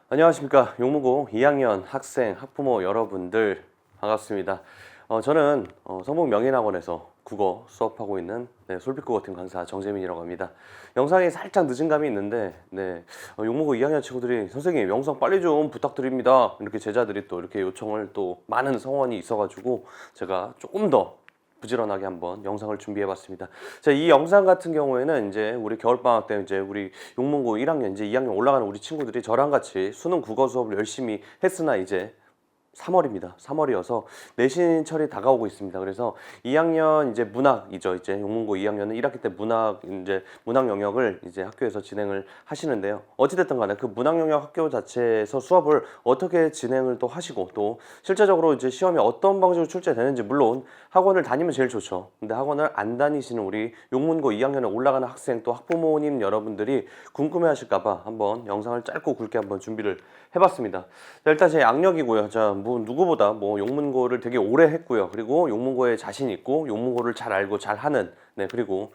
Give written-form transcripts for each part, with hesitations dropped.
안녕하십니까. 용문고 2학년 학생, 학부모 여러분들 반갑습니다. 저는 성북 명인학원에서 국어 수업하고 있는 솔빛국어 팀 강사 정재민이라고 합니다. 영상이 살짝 늦은 감이 있는데 용문고 2학년 친구들이 선생님 영상 빨리 좀 부탁드립니다. 이렇게 제자들이 또 이렇게 요청을 또 많은 성원이 있어가지고 제가 조금 더 부지런하게 한번 영상을 준비해봤습니다. 자, 이 영상 같은 경우에는 이제 우리 겨울방학 때 이제 우리 용문고 1학년 이제 2학년 올라가는 우리 친구들이 저랑 같이 수능 국어 수업을 열심히 했으나 이제 3월입니다. 3월이어서 내신철이 다가오고 있습니다. 그래서 2학년 이제 문학이죠. 이제 용문고 2학년은 1학기 때 문학 영역을 이제 학교에서 진행을 하시는데요. 어찌됐든 간에 그 문학 영역 학교 자체에서 수업을 어떻게 진행을 또 하시고 또 실제적으로 이제 시험이 어떤 방식으로 출제되는지 물론 학원을 다니면 제일 좋죠. 근데 학원을 안 다니시는 우리 용문고 2학년에 올라가는 학생 또 학부모님 여러분들이 궁금해 하실까봐 한번 영상을 짧고 굵게 한번 준비를 해봤습니다. 자, 일단 제 악력이고요. 자, 뭐 누구보다 뭐 용문고를 되게 오래 했고요. 그리고 용문고에 자신 있고 용문고를 잘 알고 잘 하는 그리고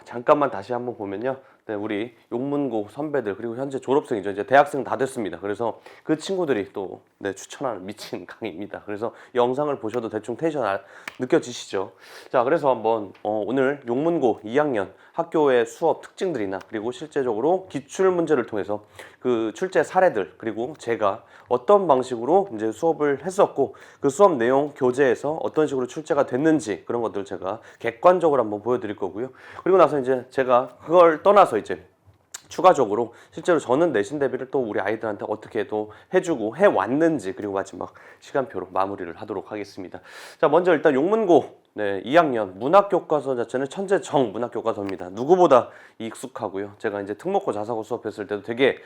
잠깐만 다시 한번 보면요. 우리 용문고 선배들 그리고 현재 졸업생이죠. 이제 대학생 다 됐습니다. 그래서 그 친구들이 또 추천하는 미친 강의입니다. 그래서 영상을 보셔도 대충 텐션 느껴지시죠? 자, 그래서 한번 오늘 용문고 2학년 학교의 수업 특징들이나 그리고 실제적으로 기출 문제를 통해서 그 출제 사례들 그리고 제가 어떤 방식으로 이제 수업을 했었고 그 수업 내용 교재에서 어떤 식으로 출제가 됐는지 그런 것들 제가 객관적으로 한번 보여드릴 거고요. 그리고 나서 이제 제가 그걸 떠나서 이제 추가적으로 실제로 저는 내신 대비를 또 우리 아이들한테 어떻게 또 해주고 해왔는지 그리고 마지막 시간표로 마무리를 하도록 하겠습니다. 자, 먼저 일단 용문고 2학년 문학교과서 자체는 천재정 문학교과서입니다. 누구보다 익숙하고요. 제가 이제 특목고 자사고 수업했을 때도 되게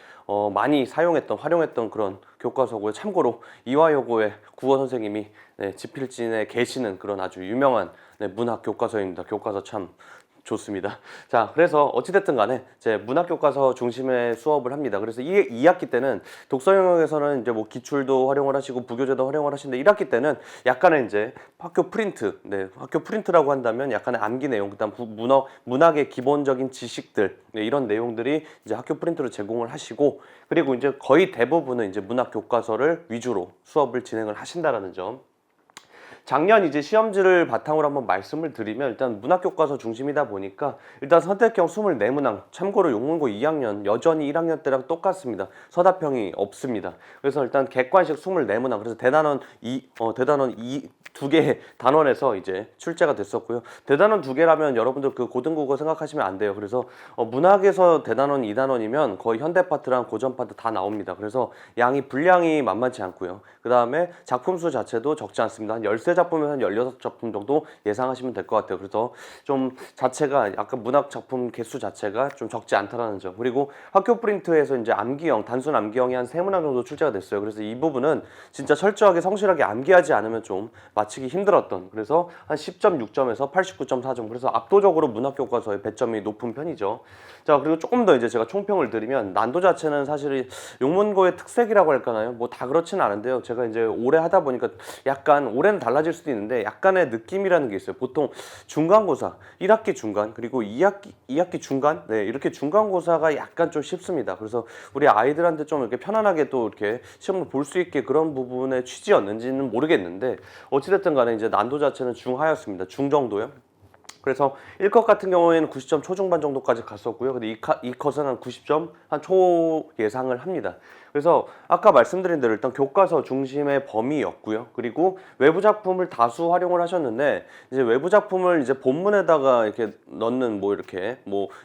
많이 활용했던 그런 교과서고요. 참고로 이화여고의 국어 선생님이 지필진에 계시는 그런 아주 유명한 문학교과서입니다. 교과서 참 좋습니다. 자, 그래서 어찌됐든 간에 제 문학교과서 중심의 수업을 합니다. 그래서 2학기 때는 독서 영역에서는 이제 뭐 기출도 활용을 하시고 부교재도 활용을 하시는데 1학기 때는 약간의 이제 학교 프린트, 학교 프린트라고 한다면 약간의 암기 내용, 그다음 문학의 기본적인 지식들 이런 내용들이 이제 학교 프린트로 제공을 하시고 그리고 이제 거의 대부분은 이제 문학교과서를 위주로 수업을 진행을 하신다라는 점. 작년 이제 시험지를 바탕으로 한번 말씀을 드리면 일단 문학교과서 중심이다 보니까 일단 선택형 24문항 참고로 용문고 2학년 여전히 1학년 때랑 똑같습니다. 서답형이 없습니다. 그래서 일단 객관식 24문항 그래서 대단원 2개의 단원에서 이제 출제가 됐었고요. 대단원 2개라면 여러분들 그 고등국어 생각하시면 안 돼요. 그래서 문학에서 대단원 2단원이면 거의 현대 파트랑 고전 파트 다 나옵니다. 그래서 분량이 만만치 않고요. 그 다음에 작품 수 자체도 적지 않습니다. 한 13작품에서 한 16작품 정도 예상하시면 될 것 같아요. 그래서 좀 자체가 약간 문학 작품 개수 자체가 좀 적지 않다라는 점. 그리고 학교 프린트에서 이제 단순 암기형이 한 3문항 정도 출제가 됐어요. 그래서 이 부분은 진짜 철저하게 성실하게 암기하지 않으면 좀 맞히기 힘들었던 그래서 한 10.6점에서 89.4점 그래서 압도적으로 문학교과서의 배점이 높은 편이죠. 자, 그리고 조금 더 이제 제가 총평을 드리면 난도 자체는 사실 용문고의 특색이라고 할까나요? 뭐 다 그렇지는 않은데요. 제가 이제 오래 하다 보니까 약간 올해는 달라질 수도 있는데 약간의 느낌이라는 게 있어요. 보통 중간고사 1학기 중간 그리고 2학기 중간 이렇게 중간고사가 약간 좀 쉽습니다. 그래서 우리 아이들한테 좀 이렇게 편안하게 또 이렇게 시험을 볼 수 있게 그런 부분의 취지였는지는 모르겠는데 어찌됐든 간에 이제 난도 자체는 중하였습니다. 중 정도요. 그래서 1컷 같은 경우에는 90점 초중반 정도까지 갔었고요. 근데 2컷은 한 90점 한 초 예상을 합니다. 그래서 아까 말씀드린 대로 일단 교과서 중심의 범위였고요. 그리고 외부 작품을 다수 활용을 하셨는데 이제 외부 작품을 이제 본문에다가 이렇게 넣는 이렇게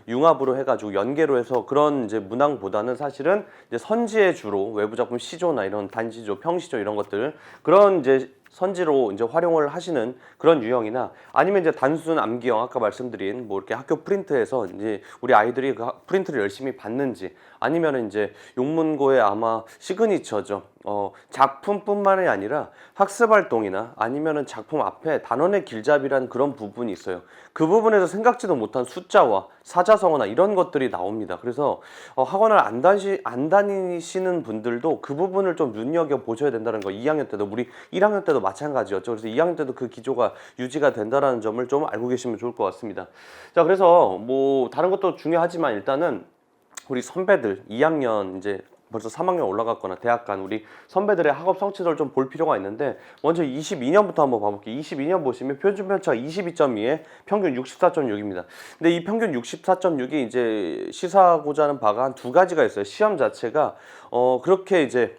융합으로 해가지고 연계로 해서 그런 이제 문항보다는 사실은 이제 선지의 주로 외부 작품 시조나 이런 단시조, 평시조 이런 것들 그런 이제 선지로 이제 활용을 하시는 그런 유형이나 아니면 이제 단순 암기형 아까 말씀드린 이렇게 학교 프린트에서 이제 우리 아이들이 그 프린트를 열심히 받는지 아니면 이제 용문고의 아마 시그니처죠. 작품뿐만이 아니라 학습 활동이나 아니면은 작품 앞에 단원의 길잡이란 그런 부분이 있어요. 그 부분에서 생각지도 못한 숫자와 사자성어나 이런 것들이 나옵니다. 그래서 학원을 안 다니시는 분들도 그 부분을 좀 눈여겨 보셔야 된다는 거. 2학년 때도 우리 1학년 때도 마찬가지였죠. 그래서 2학년 때도 그 기조가 유지가 된다는 점을 좀 알고 계시면 좋을 것 같습니다. 자, 그래서 다른 것도 중요하지만 일단은 우리 선배들 2학년 이제 벌써 3학년 올라갔거나 대학 간 우리 선배들의 학업 성취도를 좀 볼 필요가 있는데, 먼저 22년부터 한번 봐볼게요. 22년 보시면 표준 편차가 22.2에 평균 64.6입니다. 근데 이 평균 64.6이 이제 시사하고자 하는 바가 한 두 가지가 있어요. 시험 자체가 그렇게 이제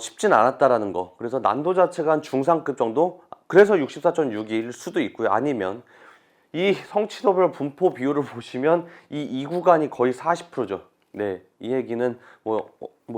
쉽진 않았다라는 거. 그래서 난도 자체가 한 중상급 정도. 그래서 64.6일 수도 있고요. 아니면 이 성취도별 분포 비율을 보시면 이 구간이 거의 40%죠. 네, 이 얘기는 뭐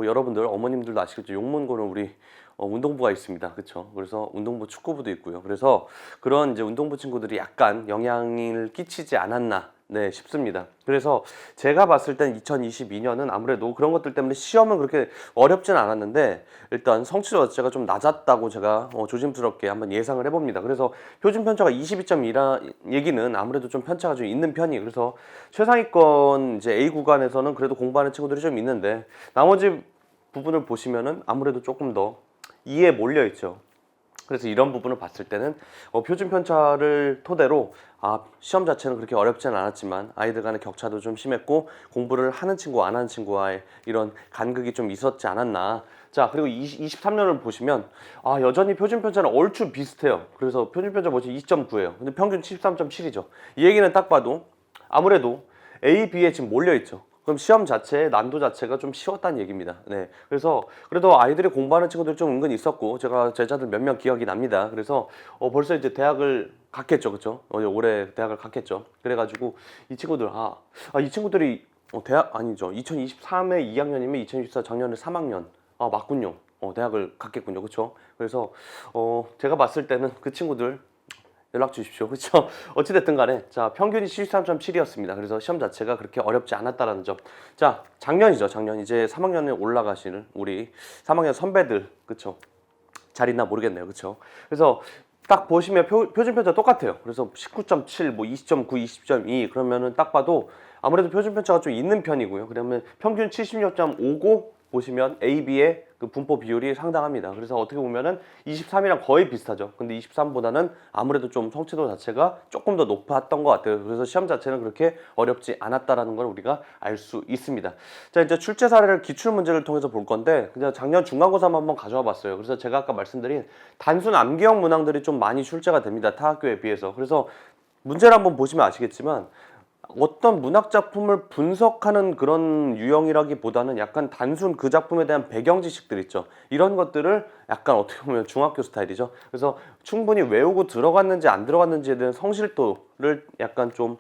여러분들 어머님들도 아시겠죠. 용문고는 우리 운동부가 있습니다. 그렇죠? 그래서 운동부 축구부도 있고요. 그래서 그런 이제 운동부 친구들이 약간 영향을 끼치지 않았나 네 싶습니다. 그래서 제가 봤을 땐 2022년은 아무래도 그런 것들 때문에 시험은 그렇게 어렵진 않았는데 일단 성취도 자체가 좀 낮았다고 제가 조심스럽게 한번 예상을 해봅니다. 그래서 표준 편차가 22.2라 얘기는 아무래도 좀 편차가 좀 있는 편이에요. 그래서 최상위권 이제 A 구간에서는 그래도 공부하는 친구들이 좀 있는데 나머지 부분을 보시면은 아무래도 조금 더 2에 몰려 있죠. 그래서 이런 부분을 봤을 때는 표준 편차를 토대로 시험 자체는 그렇게 어렵지는 않았지만 아이들 간의 격차도 좀 심했고 공부를 하는 친구와 안 하는 친구와의 이런 간극이 좀 있었지 않았나. 자, 그리고 23년을 보시면 여전히 표준 편차는 얼추 비슷해요. 그래서 표준 편차 보시면 2.9예요. 근데 평균 73.7이죠. 이 얘기는 딱 봐도 아무래도 A, B에 지금 몰려 있죠. 그럼 시험 자체의 난도 자체가 좀 쉬웠다는 얘기입니다. 네. 그래서 그래도 아이들이 공부하는 친구들이 좀 은근 있었고 제가 제자들 몇 명 기억이 납니다. 그래서 벌써 이제 대학을 갔겠죠. 그쵸? 올해 대학을 갔겠죠. 그래가지고 이 친구들 이 친구들이 대학 아니죠. 2023에 2학년이면 2024 작년에 3학년. 맞군요. 대학을 갔겠군요. 그쵸? 그래서 제가 봤을 때는 그 친구들 연락 주십시오. 그렇죠? 어찌됐든 간에 자 평균이 73.7이었습니다. 그래서 시험 자체가 그렇게 어렵지 않았다라는 점. 자 작년이죠. 작년 이제 3학년에 올라가시는 우리 3학년 선배들 그렇죠? 잘 있나 모르겠네요. 그렇죠? 그래서 딱 보시면 표준 편차 똑같아요. 그래서 19.7, 뭐 20.9, 20.2 그러면은 딱 봐도 아무래도 표준 편차가 좀 있는 편이고요. 그러면 평균 76.59 보시면 A, B의 그 분포 비율이 상당합니다. 그래서 어떻게 보면은 23이랑 거의 비슷하죠. 근데 23보다는 아무래도 좀 성취도 자체가 조금 더 높았던 것 같아요. 그래서 시험 자체는 그렇게 어렵지 않았다라는 걸 우리가 알 수 있습니다. 자, 이제 출제 사례를 기출 문제를 통해서 볼 건데 그냥 작년 중간고사 한번 가져와 봤어요. 그래서 제가 아까 말씀드린 단순 암기형 문항들이 좀 많이 출제가 됩니다. 타 학교에 비해서. 그래서 문제를 한번 보시면 아시겠지만 어떤 문학 작품을 분석하는 그런 유형이라기보다는 약간 단순 그 작품에 대한 배경 지식들 있죠. 이런 것들을 약간 어떻게 보면 중학교 스타일이죠. 그래서 충분히 외우고 들어갔는지 안 들어갔는지에 대한 성실도를 약간 좀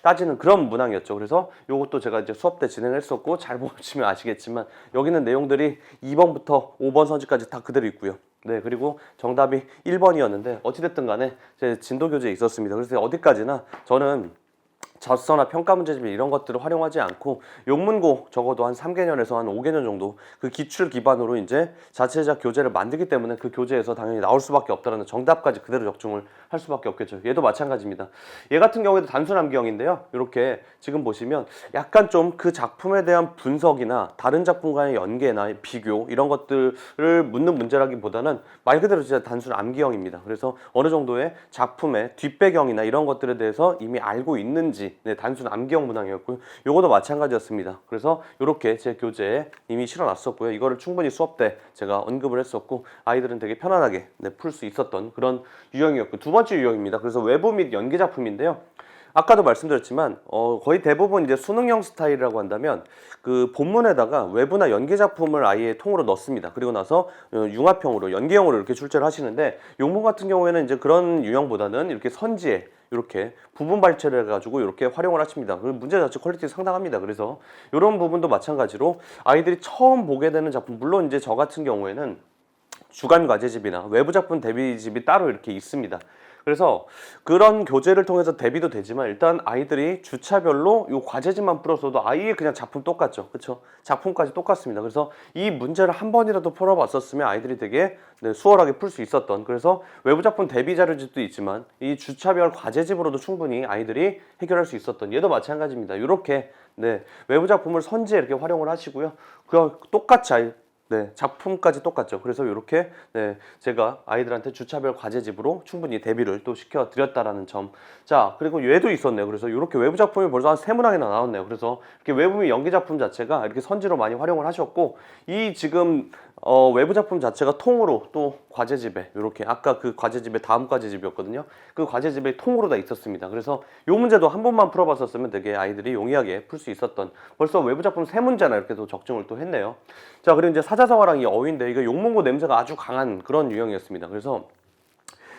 따지는 그런 문항이었죠. 그래서 이것도 제가 이제 수업 때 진행을 했었고 잘 보시면 아시겠지만 여기는 내용들이 2번부터 5번 선지까지 다 그대로 있고요. 네, 그리고 정답이 1번이었는데 어찌됐든 간에 제 진도 교재에 있었습니다. 그래서 어디까지나 저는 젖서나 평가 문제집 이런 것들을 활용하지 않고 용문고 적어도 한 3개년에서 한 5개년 정도 그 기출 기반으로 이제 자체적 교재를 만들기 때문에 그 교재에서 당연히 나올 수밖에 없다라는 정답까지 그대로 적중을 할 수밖에 없겠죠. 얘도 마찬가지입니다. 얘 같은 경우에도 단순 암기형인데요. 이렇게 지금 보시면 약간 좀 그 작품에 대한 분석이나 다른 작품과의 연계나 비교 이런 것들을 묻는 문제라기보다는 말 그대로 진짜 단순 암기형입니다. 그래서 어느 정도의 작품의 뒷배경이나 이런 것들에 대해서 이미 알고 있는지 단순 암기형 문항이었고요. 요거도 마찬가지였습니다. 그래서 이렇게 제 교재에 이미 실어놨었고요. 이거를 충분히 수업 때 제가 언급을 했었고 아이들은 되게 편안하게 풀 수 있었던 그런 유형이었고 두 번째 유형입니다. 그래서 외부 및 연기 작품인데요. 아까도 말씀드렸지만 거의 대부분 이제 수능형 스타일이라고 한다면 그 본문에다가 외부나 연기 작품을 아예 통으로 넣습니다. 그리고 나서 융합형으로 연기형으로 이렇게 출제를 하시는데 용문 같은 경우에는 이제 그런 유형보다는 이렇게 선지에 이렇게 부분 발췌를 해가지고 이렇게 활용을 하십니다. 그리고 문제 자체 퀄리티 상당합니다. 그래서 이런 부분도 마찬가지로 아이들이 처음 보게 되는 작품 물론 이제 저 같은 경우에는 주간 과제집이나 외부 작품 대비집이 따로 이렇게 있습니다. 그래서 그런 교재를 통해서 대비도 되지만 일단 아이들이 주차별로 이 과제집만 풀었어도 아예 그냥 작품 똑같죠. 그렇죠? 작품까지 똑같습니다. 그래서 이 문제를 한 번이라도 풀어봤었으면 아이들이 되게 수월하게 풀 수 있었던 그래서 외부 작품 대비 자료집도 있지만 이 주차별 과제집으로도 충분히 아이들이 해결할 수 있었던 얘도 마찬가지입니다. 이렇게 외부 작품을 선지에 이렇게 활용을 하시고요. 그 똑같이 네, 작품까지 똑같죠. 그래서 이렇게 네, 제가 아이들한테 주차별 과제집으로 충분히 대비를 또 시켜드렸다라는 점. 자, 그리고 얘도 있었네요. 그래서 이렇게 외부 작품이 벌써 한 3문항이나 나왔네요. 그래서 이렇게 외부미 연기 작품 자체가 이렇게 선지로 많이 활용을 하셨고, 이 지금 외부 작품 자체가 통으로 또 과제집에 이렇게 아까 그 과제집의 다음 과제집이었거든요. 그 과제집에 통으로 다 있었습니다. 그래서 요 문제도 한 번만 풀어봤었으면 되게 아이들이 용이하게 풀 수 있었던, 벌써 외부 작품 3문제나 이렇게 또 적중을 또 했네요. 자, 그리고 이제 사자성어랑 이 어휘인데 이거 용문고 냄새가 아주 강한 그런 유형이었습니다. 그래서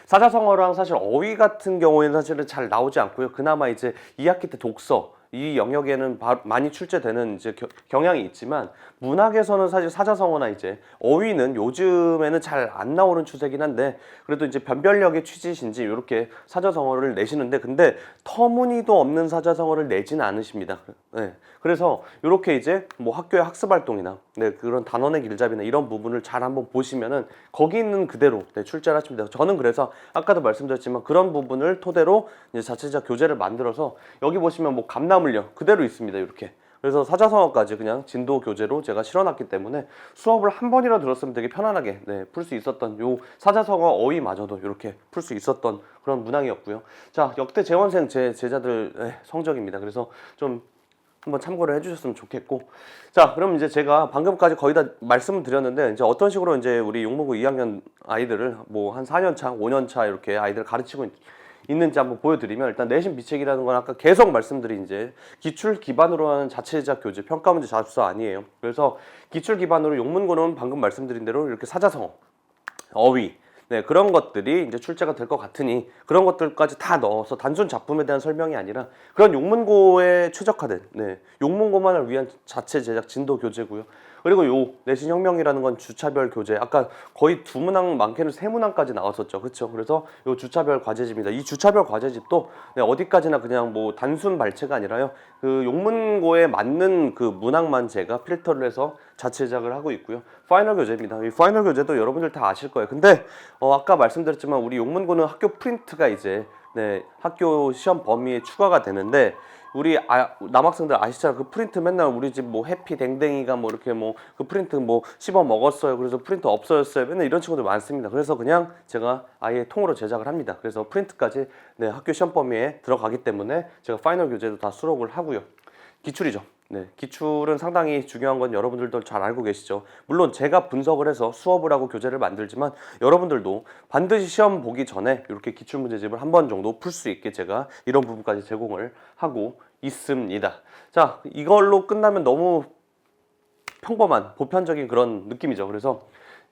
사자성어랑 사실 어휘 같은 경우에는 사실은 잘 나오지 않고요. 그나마 이제 2학기 때 독서 이 영역에는 많이 출제되는 이제 경향이 있지만, 문학에서는 사실 사자성어나 이제 어휘는 요즘에는 잘 안 나오는 추세긴 한데, 그래도 이제 변별력의 취지신지 이렇게 사자성어를 내시는데, 근데 터무니도 없는 사자성어를 내지는 않으십니다. 네. 그래서 이렇게 이제 뭐 학교의 학습 활동이나 네, 그런 단원의 길잡이나 이런 부분을 잘 한번 보시면은 거기 있는 그대로 네, 출제를 하시면 돼요. 저는 그래서 아까도 말씀드렸지만 그런 부분을 토대로 이제 자체적 교재를 만들어서, 여기 보시면 뭐 감나물려 그대로 있습니다. 이렇게. 그래서 사자성어까지 그냥 진도 교재로 제가 실어놨기 때문에 수업을 한 번이라 들었으면 되게 편안하게 네, 풀 수 있었던, 요 사자성어 어휘마저도 이렇게 풀 수 있었던 그런 문항이었고요. 자, 역대 재원생 제 제자들의 성적입니다. 그래서 좀 한번 참고를 해주셨으면 좋겠고, 자, 그럼 이제 제가 방금까지 거의 다 말씀을 드렸는데, 이제 어떤 식으로 이제 우리 용문고 2학년 아이들을 뭐 한 4년 차, 5년 차 이렇게 아이들을 가르치고 있는지 한번 보여드리면, 일단 내신 비책이라는 건 아까 계속 말씀드린 이제 기출 기반으로 하는 자체 제작 교재, 평가 문제 자습서 아니에요. 그래서 기출 기반으로 용문고는 방금 말씀드린 대로 이렇게 사자성어, 어휘, 네, 그런 것들이 이제 출제가 될 것 같으니 그런 것들까지 다 넣어서 단순 작품에 대한 설명이 아니라 그런 용문고에 최적화된 네, 용문고만을 위한 자체 제작 진도 교재고요. 그리고 요 내신혁명이라는 건 주차별 교재, 아까 거의 2문항 많게는 3문항까지 나왔었죠. 그렇죠? 그래서 요 주차별 과제집입니다. 이 주차별 과제집도 네, 어디까지나 그냥 뭐 단순 발췌가 아니라요, 그 용문고에 맞는 그 문항만 제가 필터를 해서 자체 제작을 하고 있고요. 파이널 교재입니다. 이 파이널 교재도 여러분들 다 아실 거예요. 근데 아까 말씀드렸지만 우리 용문고는 학교 프린트가 이제 네, 학교 시험 범위에 추가가 되는데, 우리 남학생들 아시잖아요. 그 프린트 맨날 우리 집 뭐 해피 댕댕이가 뭐 이렇게 뭐 그 프린트 뭐 씹어 먹었어요. 그래서 프린트 없어졌어요. 맨날 이런 친구들 많습니다. 그래서 그냥 제가 아예 통으로 제작을 합니다. 그래서 프린트까지 네, 학교 시험 범위에 들어가기 때문에 제가 파이널 교재도 다 수록을 하고요. 기출이죠. 네, 기출은 상당히 중요한 건 여러분들도 잘 알고 계시죠. 물론 제가 분석을 해서 수업을 하고 교재를 만들지만, 여러분들도 반드시 시험 보기 전에 이렇게 기출 문제집을 한 번 정도 풀 수 있게 제가 이런 부분까지 제공을 하고 있습니다. 자, 이걸로 끝나면 너무 평범한 보편적인 그런 느낌이죠. 그래서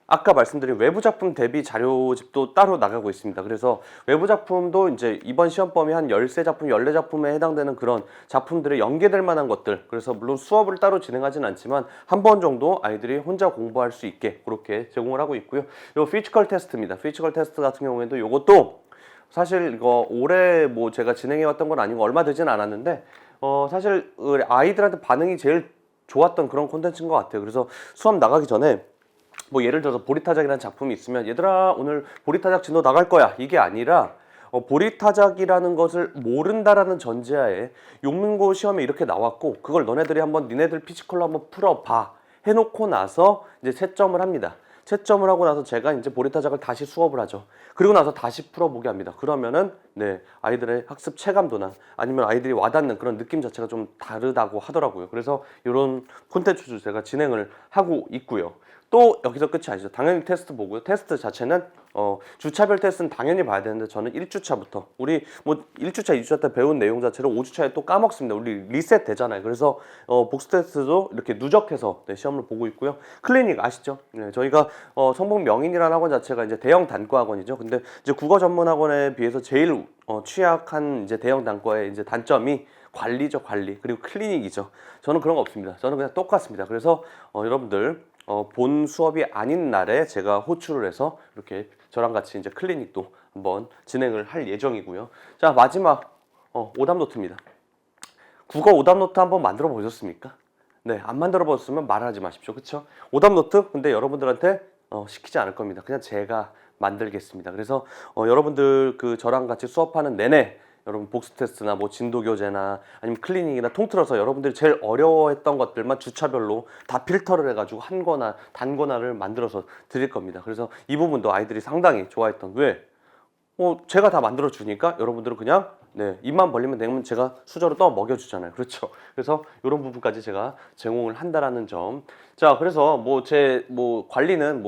아까 말씀드린 외부 작품 대비 자료집도 따로 나가고 있습니다. 그래서 외부 작품도 이제 이번 시험 범위 한 13작품, 14작품에 해당되는 그런 작품들에 연계될 만한 것들, 그래서 물론 수업을 따로 진행하진 않지만 한 번 정도 아이들이 혼자 공부할 수 있게 그렇게 제공을 하고 있고요. 요 피지컬 테스트입니다. 피지컬 테스트 같은 경우에도 요것도 사실 이거 올해 뭐 제가 진행해 왔던 건 아니고 얼마 되진 않았는데 사실 아이들한테 반응이 제일 좋았던 그런 콘텐츠인 것 같아요. 그래서 수업 나가기 전에 뭐 예를 들어서 보리타작이라는 작품이 있으면, 얘들아 오늘 보리타작 진도 나갈 거야, 이게 아니라 보리타작이라는 것을 모른다라는 전제하에 용문고 시험에 이렇게 나왔고 그걸 너네들이 한번 니네들 피지컬로 한번 풀어봐 해놓고 나서 이제 채점을 합니다. 채점을 하고 나서 제가 이제 보리타작을 다시 수업을 하죠. 그리고 나서 다시 풀어보게 합니다. 그러면은 네, 아이들의 학습 체감도나 아니면 아이들이 와닿는 그런 느낌 자체가 좀 다르다고 하더라고요. 그래서 이런 콘텐츠도 제가 진행을 하고 있고요. 또 여기서 끝이 아니죠. 당연히 테스트 보고요. 테스트 자체는 주차별 테스트는 당연히 봐야 되는데, 저는 1주차부터 우리 뭐 1주차, 2주차 때 배운 내용 자체를 5주차에 또 까먹습니다. 우리 리셋 되잖아요. 그래서 복수 테스트도 이렇게 누적해서 네, 시험을 보고 있고요. 클리닉 아시죠? 네, 저희가 성북 명인이라는 학원 자체가 이제 대형 단과 학원이죠. 근데 이제 국어 전문 학원에 비해서 제일 취약한 이제 대형 단과의 이제 단점이 관리죠, 관리. 그리고 클리닉이죠. 저는 그런 거 없습니다. 저는 그냥 똑같습니다. 그래서 여러분들 본 수업이 아닌 날에 제가 호출을 해서 이렇게 저랑 같이 이제 클리닉도 한번 진행을 할 예정이고요. 자, 마지막 오답 노트입니다. 국어 오답 노트 한번 만들어 보셨습니까? 네, 안 만들어 보셨으면 말하지 마십시오. 그렇죠? 오답 노트 근데 여러분들한테 시키지 않을 겁니다. 그냥 제가 만들겠습니다. 그래서 여러분들 그 저랑 같이 수업하는 내내 여러분 복수 테스트나 뭐 진도 교재나 아니면 클리닉이나 통틀어서 여러분들이 제일 어려워했던 것들만 주차별로 다 필터를 해가지고 한 권화, 단권화를 만들어서 드릴 겁니다. 그래서 이 부분도 아이들이 상당히 좋아했던, 왜? 제가 다 만들어 주니까 여러분들은 그냥 입만 벌리면 되면 제가 수저로 떠 먹여주잖아요. 그렇죠? 그래서 이런 부분까지 제가 제공을 한다라는 점. 자, 그래서 제 관리는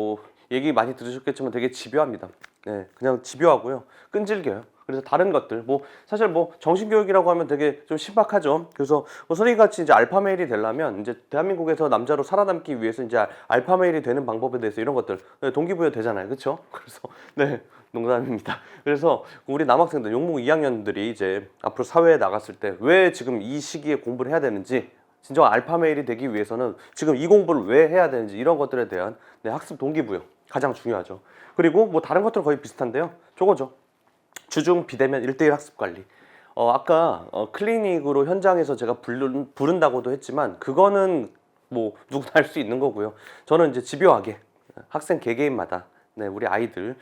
얘기 많이 들으셨겠지만 되게 집요합니다. 네, 그냥 집요하고요. 끈질겨요. 그래서 다른 것들 사실 정신교육이라고 하면 되게 좀 신박하죠. 그래서 선생님 같이 이제 알파메일이 되려면 이제 대한민국에서 남자로 살아남기 위해서 이제 알파메일이 되는 방법에 대해서 이런 것들 동기부여 되잖아요. 그렇죠? 그래서 농담입니다. 그래서 우리 남학생들 용무 2학년들이 이제 앞으로 사회에 나갔을 때 왜 지금 이 시기에 공부를 해야 되는지, 진정 알파메일이 되기 위해서는 지금 이 공부를 왜 해야 되는지, 이런 것들에 대한 학습 동기부여 가장 중요하죠. 그리고 다른 것들은 거의 비슷한데요. 저거죠. 주중 비대면 1대1 학습 관리. 아까 클리닉으로 현장에서 제가 부른다고도 했지만 그거는 누구나 할 수 있는 거고요. 저는 이제 집요하게 학생 개개인마다 우리 아이들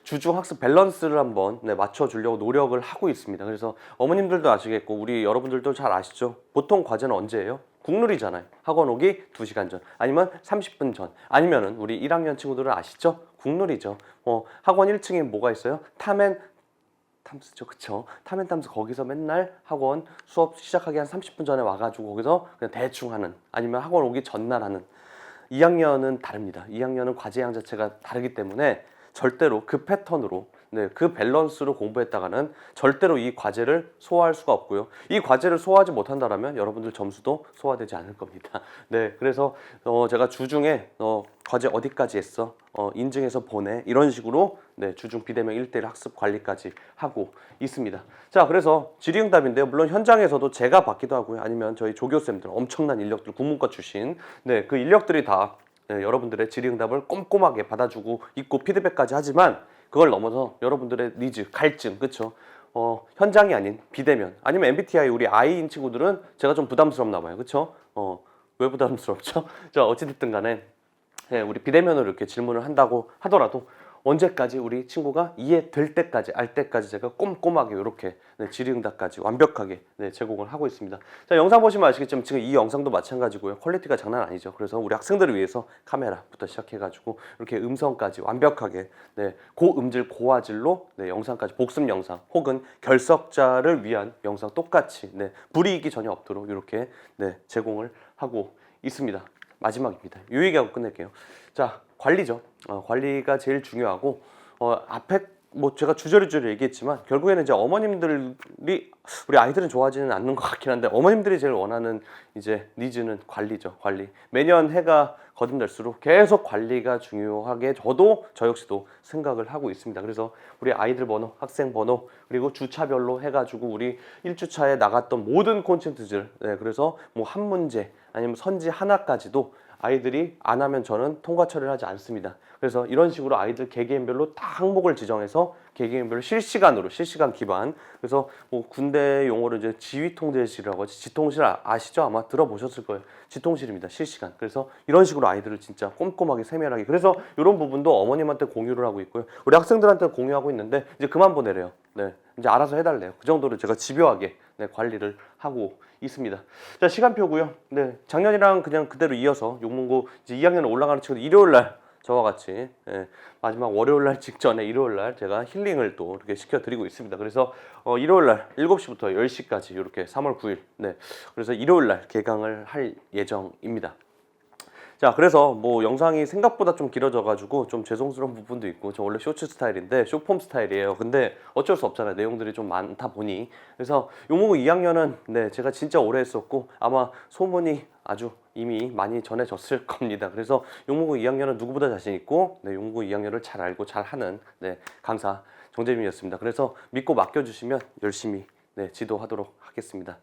주중 학습 밸런스를 한번 맞춰주려고 노력을 하고 있습니다. 그래서 어머님들도 아시겠고 우리 여러분들도 잘 아시죠? 보통 과제는 언제예요? 국룰이잖아요. 학원 오기 2시간 전, 아니면 30분 전, 아니면은 우리 1학년 친구들은 아시죠? 국룰이죠. 학원 1층에 뭐가 있어요? 탐스죠, 그쵸? 탐앤탐스, 거기서 맨날 학원 수업 시작하기 한 30분 전에 와가지고 거기서 그냥 대충 하는, 아니면 학원 오기 전날 하는. 2학년은 다릅니다. 2학년은 과제양 자체가 다르기 때문에 절대로 그 패턴으로 그 밸런스로 공부했다가는 절대로 이 과제를 소화할 수가 없고요. 이 과제를 소화하지 못한다면 여러분들 점수도 소화되지 않을 겁니다. 그래서 제가 주중에 과제 어디까지 했어? 인증해서 보내. 이런 식으로 주중 비대면 1대1 학습 관리까지 하고 있습니다. 자, 그래서 질의응답인데요. 물론 현장에서도 제가 받기도 하고요. 아니면 저희 조교쌤들, 엄청난 인력들, 국문과 출신 그 인력들이 다 여러분들의 질의응답을 꼼꼼하게 받아주고 있고 피드백까지 하지만, 그걸 넘어서 여러분들의 니즈, 갈증, 그쵸? 현장이 아닌 비대면, 아니면 MBTI 우리 I인 친구들은 제가 좀 부담스럽나 봐요. 그쵸? 왜 부담스럽죠? 자, 어찌됐든 간에 우리 비대면으로 이렇게 질문을 한다고 하더라도 언제까지 우리 친구가 이해될 때까지, 알 때까지 제가 꼼꼼하게 이렇게 질의응답까지 완벽하게 제공을 하고 있습니다. 자, 영상 보시면 아시겠지만 지금 이 영상도 마찬가지고요. 퀄리티가 장난 아니죠. 그래서 우리 학생들을 위해서 카메라부터 시작해가지고 이렇게 음성까지 완벽하게 고음질 고화질로 영상까지, 복습 영상 혹은 결석자를 위한 영상 똑같이 불이익이 전혀 없도록 이렇게 제공을 하고 있습니다. 마지막입니다. 이 얘기하고 끝낼게요. 자, 관리죠. 관리가 제일 중요하고 앞에 제가 주저리주저리 얘기했지만 결국에는 이제 어머님들이, 우리 아이들은 좋아하지는 않는 것 같긴 한데 어머님들이 제일 원하는 이제 니즈는 관리죠. 관리. 매년 해가 거듭날수록 계속 관리가 중요하게 저 역시도 생각을 하고 있습니다. 그래서 우리 아이들 번호, 학생 번호, 그리고 주차별로 해가지고 우리 1주차에 나갔던 모든 콘텐츠들, 그래서 한 문제 아니면 선지 하나까지도 아이들이 안 하면 저는 통과 처리를 하지 않습니다. 그래서 이런 식으로 아이들 개개인별로 다 항목을 지정해서 개개인별로 실시간 기반, 그래서 군대 용어로 이제 지휘통제실이라고 하지, 지통실 아시죠? 아마 들어보셨을 거예요. 지통실입니다. 실시간. 그래서 이런 식으로 아이들을 진짜 꼼꼼하게 세밀하게, 그래서 이런 부분도 어머님한테 공유를 하고 있고요. 우리 학생들한테 공유하고 있는데 이제 그만 보내래요. 이제 알아서 해달래요. 그 정도로 제가 집요하게 관리를 하고 있습니다. 자, 시간표고요. 작년이랑 그냥 그대로 이어서 용문고 이제 2학년 올라가는 친구들 일요일날 저와 같이 마지막 월요일날 직전에 일요일날 제가 힐링을 또 이렇게 시켜드리고 있습니다. 그래서 일요일날 7시부터 10시까지 이렇게 3월 9일 그래서 일요일날 개강을 할 예정입니다. 자, 그래서 영상이 생각보다 좀 길어져가지고 좀 죄송스러운 부분도 있고, 저 원래 쇼츠 스타일인데 쇼폼 스타일이에요. 근데 어쩔 수 없잖아요. 내용들이 좀 많다 보니. 그래서 용문고 2학년은 제가 진짜 오래 했었고 아마 소문이 아주 이미 많이 전해졌을 겁니다. 그래서 용문고 2학년은 누구보다 자신 있고 용문고 2학년을 잘 알고 잘하는 강사 정재민이었습니다. 그래서 믿고 맡겨주시면 열심히 지도하도록 하겠습니다.